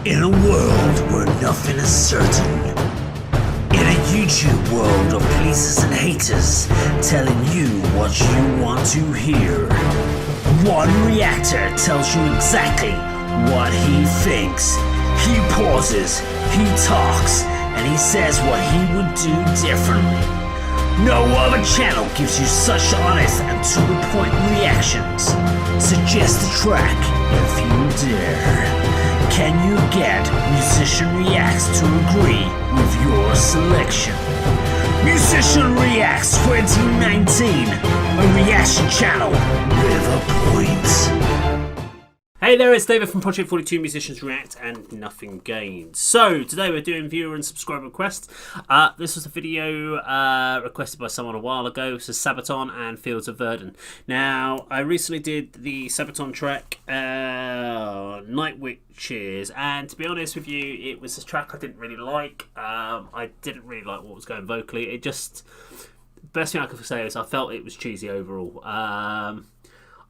In a world where nothing is certain, in a YouTube world of pleasers and haters telling you what you want to hear, one reactor tells you exactly what he thinks. He pauses, he talks, and he says what he would do differently. No other channel gives you such honest and to-the-point reactions. Suggest a track if you dare. Can you get Musician Reacts to agree with your selection? Musician Reacts 2019, a reaction channel with a point. Hey there, it's David from Project 42 Musicians React and Nothing Gained. So, today we're doing viewer and subscriber requests. This was a video requested by someone a while ago. This is Sabaton and Fields of Verdun. Now, I recently did the Sabaton track, Night Witches, and to be honest with you, it was a track I didn't really like. I didn't really like what was going vocally. It just, the best thing I could say is I felt it was cheesy overall.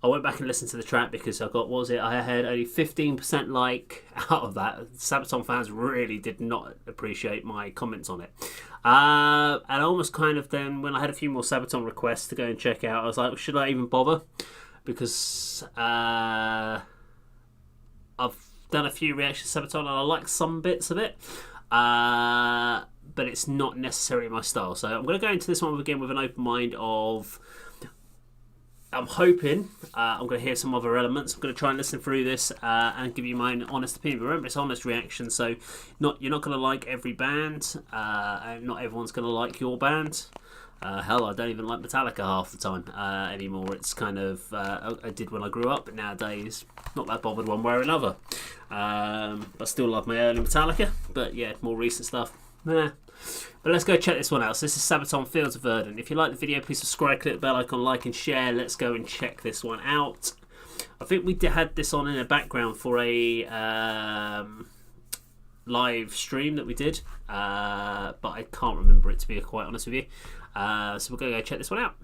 I went back and listened to the track because I got, what was it? I had only 15% like out of that. Sabaton fans really did not appreciate my comments on it. And I almost kind of then, when I had a few more Sabaton requests to go and check out, I was like, well, should I even bother? Because I've done a few reactions to Sabaton and I like some bits of it. But it's not necessarily my style. So I'm going to go into this one again with an open mind of... I'm hoping I'm going to hear some other elements. I'm going to try and listen through this and give you my honest opinion. Remember, it's honest reaction, so you're not going to like every band, and not everyone's going to like your band. Hell, I don't even like Metallica half the time anymore. It's kind of, I did when I grew up, but nowadays, not that bothered one way or another. I still love my early Metallica, but yeah, more recent stuff, nah. But let's go check this one out. So this is Sabaton, Fields of Verdun. If you like the video, please subscribe, click the bell icon, like and share. Let's go and check this one out. I think we had this on in the background for a live stream that we did, but I can't remember it, to be quite honest with you. So we're going to go check this one out.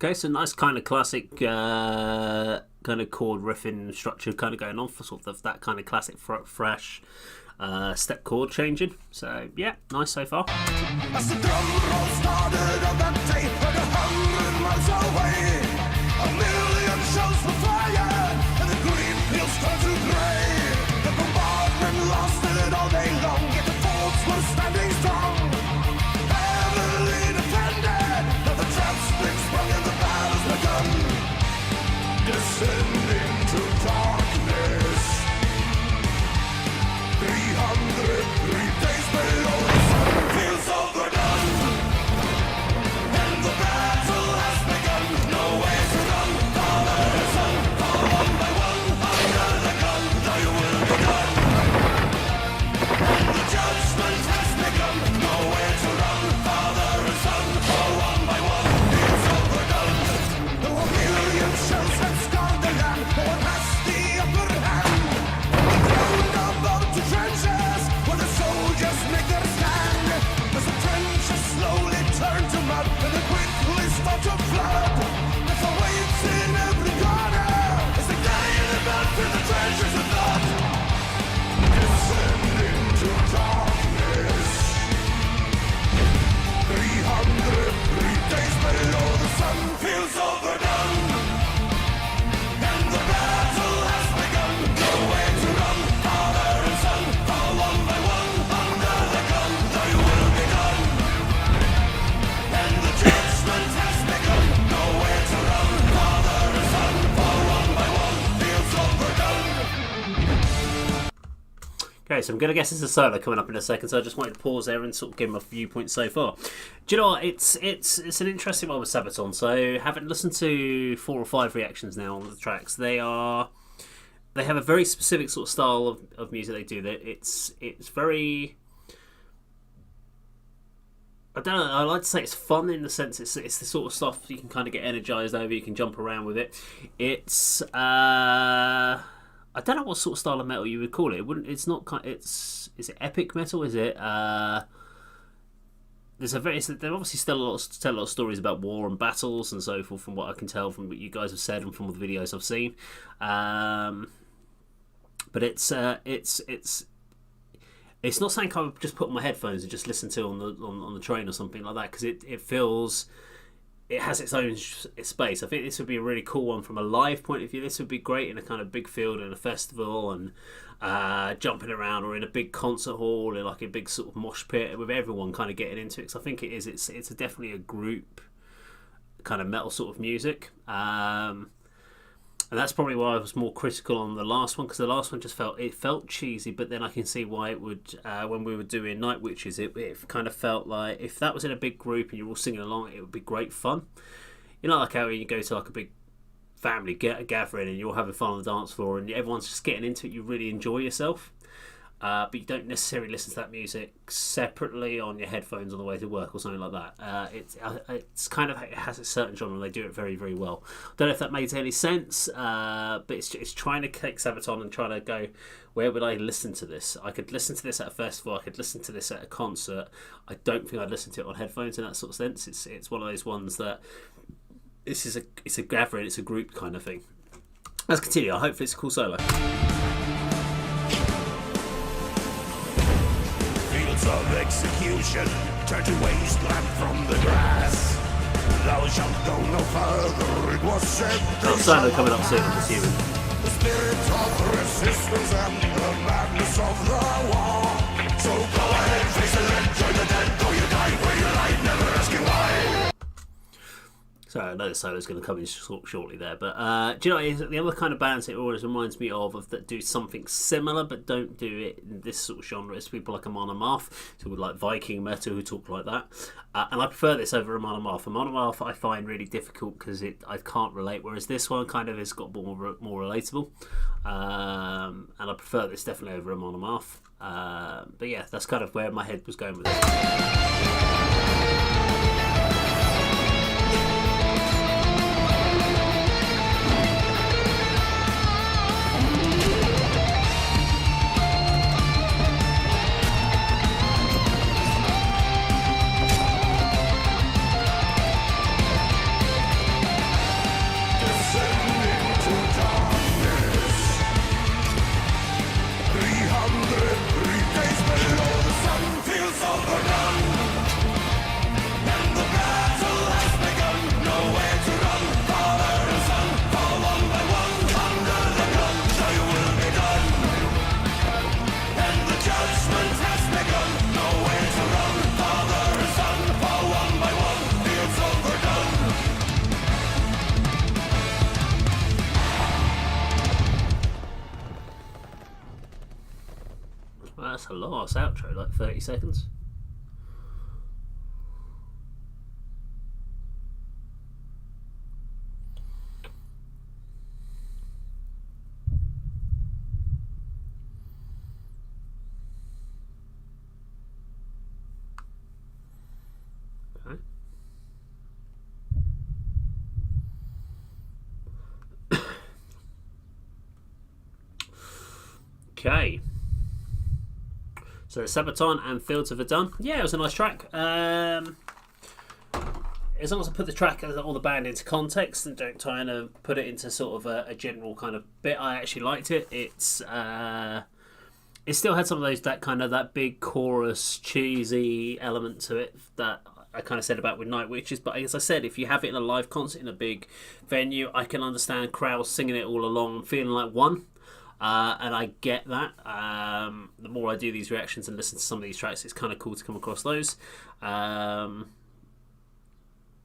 Okay, so nice kind of classic kind of chord riffing structure kind of going on for sort of that kind of classic fresh step chord changing. So yeah, nice so far. As the drum roll started on that day, 100 miles away, a million shells were fired, and the green fields turned to grey. The bombardment lasted all day long, yet the forts were standing strong. Heavily defended, now the traps been sprung and the battle's begun. Descending to darkness, 303 days below the sun, fields of Verdun, and the battle has begun. No way to run, father and son, fall one by one, under the gun, thy will be done. And the judgment has begun. No way to run, father and son, fall one by one, fields of Verdun. Though a million shells have scarred the land, no one has the upper hand. The ground above the trenches, where the soldiers make their stand. As the trenches slowly turn to mud, and they quickly start to flood. Death awaits in every corner, as they gain about through the trenches of blood. Descending to darkness, 303 days below the sun, fields of Verdun, and the battle has begun. No way to run, father and son, fall one by one, under the gun, thy will be done. And the judgment has begun. No Okay, so I'm going to guess it's a solo coming up in a second, so I just wanted to pause there and sort of give my viewpoint so far. Do you know what? It's an interesting one with Sabaton. So having listened to 4 or 5 reactions now on the tracks, they have a very specific sort of style of music they do. That it's very, I don't know, I like to say it's fun in the sense it's the sort of stuff you can kind of get energized over, you can jump around with it. It's I don't know what sort of style of metal you would call it. It's not kind. Is it epic metal? Is it? There's there obviously still tell a lot of stories about war and battles and so forth, from what I can tell from what you guys have said and from all the videos I've seen. But it's not something I would just put on my headphones and just listen to on the train or something like that, because it feels. It has its own space. I think this would be a really cool one from a live point of view. This would be great in a kind of big field in a festival and jumping around, or in a big concert hall in like a big sort of mosh pit with everyone kind of getting into it. Because I think it is. It's definitely a group kind of metal sort of music. And that's probably why I was more critical on the last one, because the last one just felt cheesy. But then I can see why it would, when we were doing Night Witches, it kind of felt like if that was in a big group and you're all singing along, it would be great fun. You know, like how you go to like a big family gathering and you're all having fun on the dance floor and everyone's just getting into it, you really enjoy yourself. But you don't necessarily listen to that music separately on your headphones on the way to work or something like that. It's kind of, it has a certain genre and they do it very, very well. Don't know if that makes any sense, but it's trying to take Sabaton and trying to go, where would I listen to this? I could listen to this at a festival, I could listen to this at a concert. I don't think I'd listen to it on headphones in that sort of sense. It's one of those ones that it's a gathering, it's a group kind of thing. Let's continue. I hope it's a cool solo. Of execution, turn to wasteland from the grass. Thou shalt go no further, it was said. Got solo coming up soon, I'm assuming. The spirit of resistance and the madness of the war. So go ahead, face it and join the dead, though you die where you lie, never asking why. So I know the solo's going to come in shortly there, but do you know, the other kind of bands it always reminds me of that do something similar but don't do it in this sort of genre is people like Amon Amarth, who would like Viking metal, who talk like that, and I prefer this over Amon Amarth. Amon Amarth I find really difficult because I can't relate, whereas this one kind of has got more relatable, and I prefer this definitely over Amon Amarth. But yeah, that's kind of where my head was going with it. Well, that's a last outro, like 30 seconds. Okay. So Sabaton and Fields of Verdun. Yeah, it was a nice track. As long as I put the track or the band into context and don't try and put it into sort of a general kind of bit, I actually liked it. It still had some of those that big chorus cheesy element to it that I kind of said about with Night Witches. But as I said, if you have it in a live concert in a big venue, I can understand crowds singing it all along, feeling like one. And I get that. The more I do these reactions and listen to some of these tracks, it's kind of cool to come across those.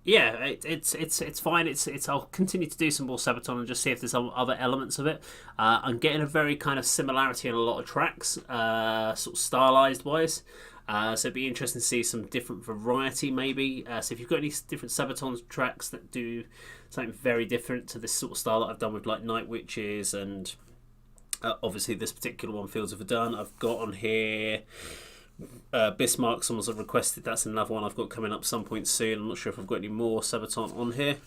Yeah, it's fine. It's I'll continue to do some more Sabaton and just see if there's some other elements of it. I'm getting a very kind of similarity in a lot of tracks, sort of stylized wise. So it'd be interesting to see some different variety maybe. So if you've got any different Sabaton tracks that do something very different to this sort of style that I've done with like Night Witches and obviously this particular one, Fields of Verdun, I've got on here. Bismarck, someone's requested. That's another one I've got coming up some point soon. I'm not sure if I've got any more Sabaton on here.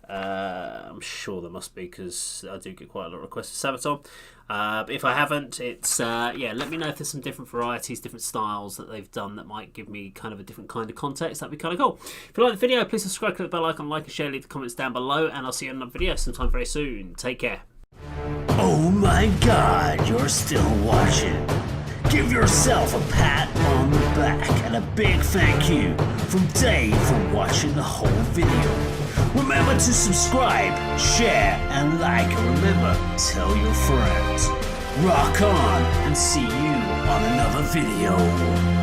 I'm sure there must be because I do get quite a lot of requests for Sabaton. But if I haven't, it's yeah. Let me know if there's some different varieties, different styles that they've done that might give me kind of a different kind of context. That'd be kind of cool. If you like the video, please subscribe, click the bell icon, like and share, leave the comments down below, and I'll see you in another video sometime very soon. Take care. Oh my god, you're still watching. Give yourself a pat on the back and a big thank you from Dave for watching the whole video. Remember to subscribe, share, and like. Remember, tell your friends. Rock on, and see you on another video.